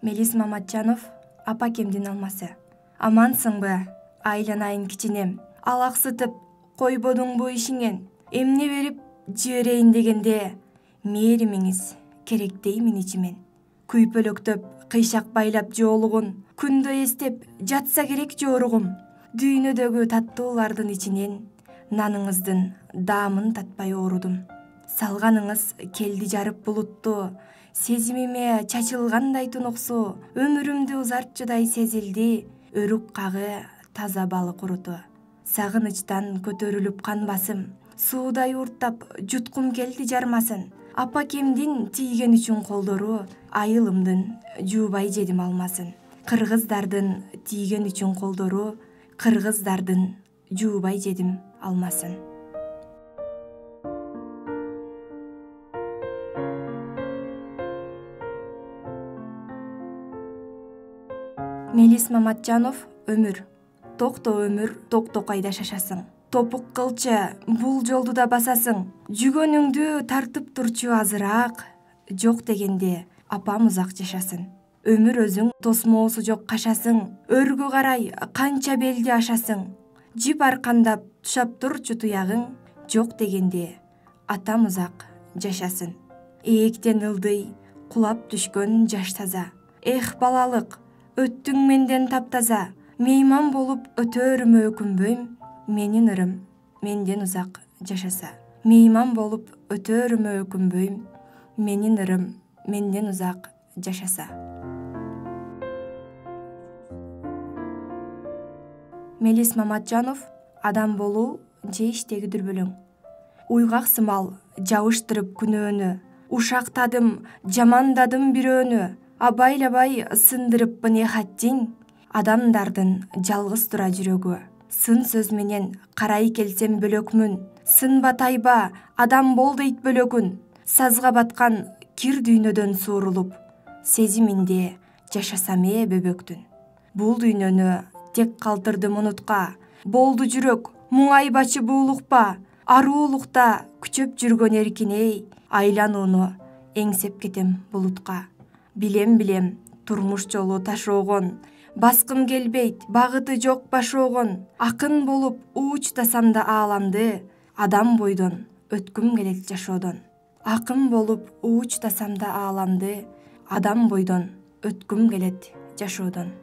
Мелис Маматжанов, апакемдин алмасы. Амансыңбы, айланайын кичинем. Алаксытып, койбодуңбу ишиңен. Эмне берип жиберейин дегенде, мээримиңиз керектеймин ичимен. Күйпөлөктөп, кыйшак байлап жоолугун, күндө эстеп, жатса керек жоругум. Дүйнөдөгү таттуулардын ичинен, наныңыздын даамын татпай оорудум. Салганыңыз келди жарып булутту, сезимиме чачылгандай тунуксу, өмүрүмдү узартчудай сезилди, өрүк кагы таза балык уруту. Сагынычтан көтөрүлүп кан басым, суудай урттап жуткум келди жармасын. Апакемдин тийген үчүн колдору, айылымдын жуубай жедим алмасын. Кыргыздардын тийген үчүн колдору, кыргыздардын жуубай жедим алмасын. Мелис Маматжанов, өмүр. Токто өмүр, токтокайда шашасың. Топук кылчы, бул жолду да басасың. Жүгөнүңдү тартып турчу азыраак, жок дегенде апам узак жашасын. Өмүр өзүң тосмоосу жок кашасың, өргө карай канча белди ашасың. Жип аркандап тушап турчу туягың, жок дегенде атам узак жашасын. Ээктен ылдый, кулап түшкөн жаш таза. Эх балалык, өттүң менден таптаза. Мейман болуп өтөрүмө өкүнбөйм, менин ырым менден узак жашаса. Мейман болуп өтөрүмө өкүнбөйм, менин ырым менден узак жашаса. Мелис Маматжанов, адам болуу же иштеги дүрбөлөң. Уйгак сымал жабыштырып күнөөнү, ушактадым, жамандадым бирөөнү, абайлабай сындырыппын эхаттиң, адамдардын жалгыз тура жүрөгү. Сын сөз менен карай келсем бөлөкмүн, сынба тайба, адам бол дейт бөлөгүн. Сазга баткан кир дүйнөдөн суурулуп, сезиминде жашасам бөбөктүн. Бул дүйнөнү тек калтырдым унутка, болду жүрөк, муңайбачы буулукпа, аруулукта күчөп жүргөн эркиней, айланууну эңсеп кетем булутка. Билем, турмуш жолу таш огон, баскым келбейт, багыты жок баш огон. Акын болуп уучтасам да ааламды, адам бойдон өткүм келет жашоодон. Акын болуп уучтасам да ааламды, адам бойдон өткүм келет жашоодон.